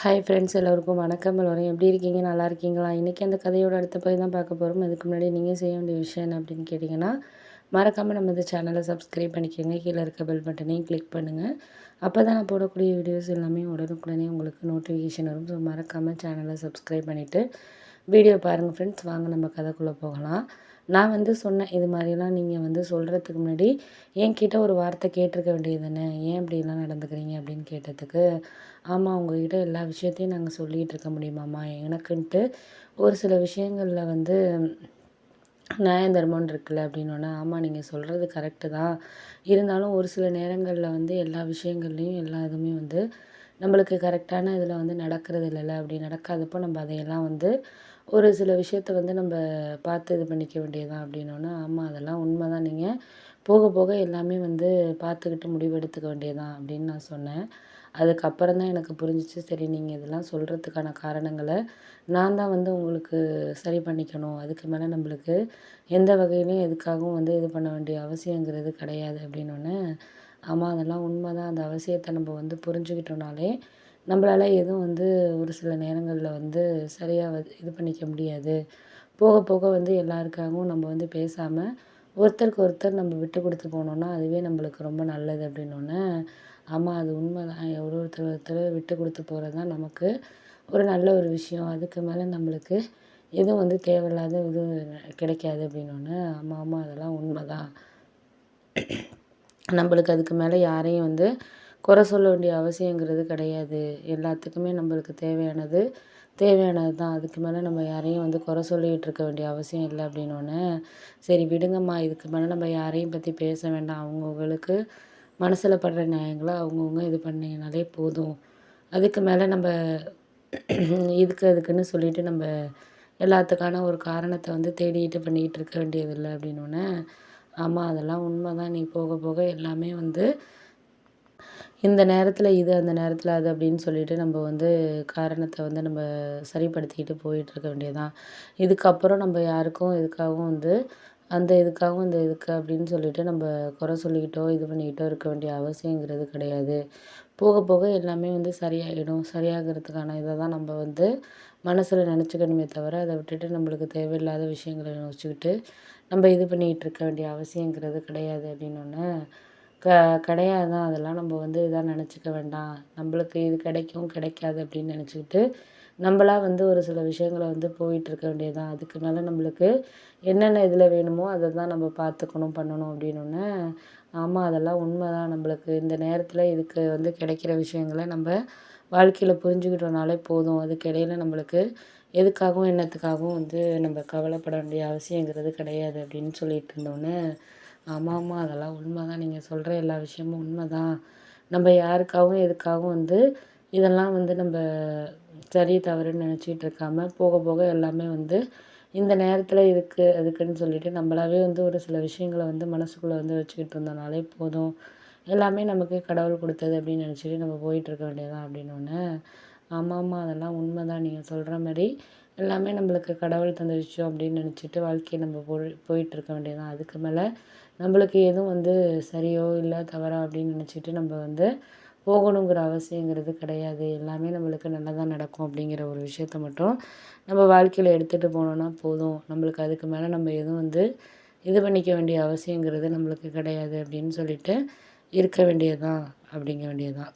Hi friends, எல்லோருக்கும் வணக்கம். எல்லோரும் எப்படி இருக்கீங்க? நல்லா இருக்கீங்களா? இன்றைக்கி அந்த கதையோட அடுத்த பகுதி தான் பார்க்க போகிறோம். அதுக்கு முன்னாடி நீங்கள் செய்ய வேண்டிய விஷயம் என்ன அப்படின்னு கேட்டிங்கன்னா, மறக்காமல் நம்ம இந்த சேனலை சப்ஸ்கிரைப் பண்ணிக்கோங்க. கீழே இருக்க பெல் பட்டனையும் கிளிக் பண்ணுங்கள். அப்போ தான் நான் போடக்கூடிய வீடியோஸ் எல்லாமே உடனுக்குடனே உங்களுக்கு நோட்டிஃபிகேஷன் வரும். ஸோ மறக்காமல் சேனலை சப்ஸ்கிரைப் பண்ணிவிட்டு வீடியோ பாருங்கள் ஃப்ரெண்ட்ஸ். வாங்க நம்ம கதைக்குள்ளே போகலாம். நான் சொன்னேன், இது மாதிரிலாம் நீங்கள் சொல்கிறதுக்கு முன்னாடி என்கிட்ட ஒரு வார்த்தை கேட்டிருக்க வேண்டியது தானே, ஏன் இப்படிலாம் நடந்துக்கிறீங்க அப்படின்னு கேட்டதுக்கு, ஆமாம் உங்ககிட்ட எல்லா விஷயத்தையும் நாங்கள் சொல்லிகிட்டு இருக்க முடியுமாம்மா, எனக்குன்ட்டு ஒரு சில விஷயங்களில் நியாயம் தர்மம்னு இருக்குல்ல அப்படின்னோடனே, ஆமாம் நீங்கள் சொல்கிறது கரெக்டு தான், இருந்தாலும் ஒரு சில நேரங்களில் எல்லா விஷயங்கள்லேயும் எல்லா இதுவுமே நம்மளுக்கு கரெக்டான இதில் நடக்கிறது இல்லைல்ல. அப்படி நடக்காதப்போ நம்ம அதையெல்லாம் ஒரு சில விஷயத்த நம்ம பார்த்து இது பண்ணிக்க வேண்டியதுதான் அப்படின்னோடனே, ஆமாம் அதெல்லாம் உண்மை தான், நீங்கள் போக போக எல்லாமே பார்த்துக்கிட்டு முடிவெடுத்துக்க வேண்டியதுதான் அப்படின்னு நான் சொன்னேன். அதுக்கப்புறம் தான் எனக்கு புரிஞ்சிச்சு, சரி நீங்கள் இதெல்லாம் சொல்கிறதுக்கான காரணங்களை நான் தான் உங்களுக்கு சரி பண்ணிக்கணும், அதுக்கு மேலே நம்மளுக்கு எந்த வகையிலையும் எதுக்காகவும் இது பண்ண வேண்டிய அவசியங்கிறது கிடையாது அப்படின்னோடனே, ஆமாம் அதெல்லாம் உண்மை தான், அந்த அவசியத்தை நம்ம புரிஞ்சுக்கிட்டோம்னாலே நம்மளால எதுவும் ஒரு சில நேரங்களில் சரியாக இது பண்ணிக்க முடியாது. போக போக எல்லாருக்காகவும் நம்ம பேசாமல் ஒருத்தருக்கு ஒருத்தர் நம்ம விட்டு கொடுத்து போனோம்னா அதுவே நம்மளுக்கு ரொம்ப நல்லது அப்படின்னோடனே, ஆமாம் அது உண்மை தான், ஒருத்தர் ஒருத்தர் விட்டு கொடுத்து போகிறது தான் நமக்கு ஒரு நல்ல ஒரு விஷயம். அதுக்கு மேலே நம்மளுக்கு எதுவும் தேவையில்லாத இது கிடைக்காது அப்படின்னோடனே, ஆமாம் ஆமாம் அதெல்லாம் உண்மை தான், நம்மளுக்கு அதுக்கு மேலே யாரையும் குறை சொல்ல வேண்டிய அவசியங்கிறது கிடையாது. எல்லாத்துக்குமே நம்மளுக்கு தேவையானது தேவையானது தான். அதுக்கு மேலே நம்ம யாரையும் குறை சொல்லிகிட்டு இருக்க வேண்டிய அவசியம் இல்லை அப்படின்னோடனே, சரி விடுங்கம்மா, இதுக்கு மேலே நம்ம யாரையும் பற்றி பேச வேண்டாம். அவங்கவுங்களுக்கு மனசில் படுற நியாயங்களை அவங்கவுங்க இது பண்ணிங்கனாலே போதும். அதுக்கு மேலே நம்ம அதுக்குன்னு சொல்லிட்டு நம்ம எல்லாத்துக்கான ஒரு காரணத்தை தேடிக்கிட்டு பண்ணிக்கிட்டு இருக்க வேண்டியதில்லை அப்படின்னோடனே, ஆமாம் அதெல்லாம் உண்மை தான், நீ போக போக எல்லாமே இந்த நேரத்தில் இது, அந்த நேரத்தில் அது அப்படின்னு சொல்லிட்டு நம்ம காரணத்தை நம்ம சரிப்படுத்திக்கிட்டு போயிட்டுருக்க வேண்டியதுதான். இதுக்கப்புறம் நம்ம யாருக்கும் எதுக்காகவும் அந்த இதுக்காகவும் இந்த இதுக்கு அப்படின்னு சொல்லிட்டு நம்ம குறை சொல்லிக்கிட்டோ இது பண்ணிக்கிட்டோ இருக்க வேண்டிய அவசியங்கிறது கிடையாது. போக போக எல்லாமே சரியாகிடும். சரியாகிறதுக்கான இதை தான் நம்ம மனசில் நினச்சிக்கணுமே தவிர, அதை விட்டுட்டு நம்மளுக்கு தேவையில்லாத விஷயங்களை யோசிச்சுக்கிட்டு நம்ம இது பண்ணிக்கிட்டு இருக்க வேண்டிய அவசியங்கிறது கிடையாது அப்படின்னோடனே, க கிடையாது தான், அதெல்லாம் நம்ம இதாக நினச்சிக்க வேண்டாம், நம்மளுக்கு இது கிடைக்கும் கிடைக்காது அப்படின்னு நினச்சிக்கிட்டு நம்மளா ஒரு சில விஷயங்களை போயிட்டுருக்க வேண்டியது தான். அதுக்கு மேலே நம்மளுக்கு என்னென்ன இதில் வேணுமோ அதை தான் நம்ம பார்த்துக்கணும் பண்ணணும் அப்படின்னோடனே, ஆமாம் அதெல்லாம் உண்மை தான், நம்மளுக்கு இந்த நேரத்தில் இதுக்கு கிடைக்கிற விஷயங்களை நம்ம வாழ்க்கையில் புரிஞ்சுக்கிட்டோம்னாலே போதும். அதுக்கு இடையில நம்மளுக்கு எதுக்காகவும் என்னத்துக்காகவும் நம்ம கவலைப்பட வேண்டிய அவசியங்கிறது கிடையாது அப்படின்னு சொல்லிட்டு இருந்தோன்னே, ஆமாம் ஆமாம் அதெல்லாம் உண்மை தான், நீங்கள் சொல்கிற எல்லா விஷயமும் உண்மை தான், நம்ம யாருக்காகவும் எதுக்காகவும் இதெல்லாம் நம்ம சரி தவறுன்னு நினச்சிட்டு இருக்காம போக போக எல்லாமே இந்த நேரத்தில் இதுக்கு அதுக்குன்னு சொல்லிட்டு நம்மளாவே ஒரு சில விஷயங்களை மனசுக்குள்ளே வச்சுக்கிட்டு இருந்தோம்னாலே போதும். எல்லாமே நமக்கு கடவுள் கொடுத்தது அப்படின்னு நினச்சிட்டு நம்ம போயிட்டுருக்க வேண்டியதுதான் அப்படின்னோடனே, ஆமாம் ஆமாம் அதெல்லாம் உண்மை தான், நீங்கள் சொல்கிற மாதிரி எல்லாமே நம்மளுக்கு கடவுள் தந்த விஷயம் அப்படின்னு நினச்சிட்டு வாழ்க்கையை நம்ம போயிட்டுருக்க வேண்டியதுதான். அதுக்கு மேலே நம்மளுக்கு எதுவும் சரியோ இல்லை தவறா அப்படின்னு நினச்சிட்டு நம்ம போகணுங்கிற அவசியங்கிறது கிடையாது. எல்லாமே நம்மளுக்கு நல்லதா நடக்கும் அப்படிங்கிற ஒரு விஷயத்த மட்டும் நம்ம வாழ்க்கையில் எடுத்துகிட்டு போனோம்னா போதும். நம்மளுக்கு அதுக்கு மேலே நம்ம எதுவும் இது பண்ணிக்க வேண்டிய அவசியங்கிறது நம்மளுக்கு கிடையாது அப்படின்னு சொல்லிட்டு இருக்க வேண்டியது தான் அப்படிங்க வேண்டியது தான்.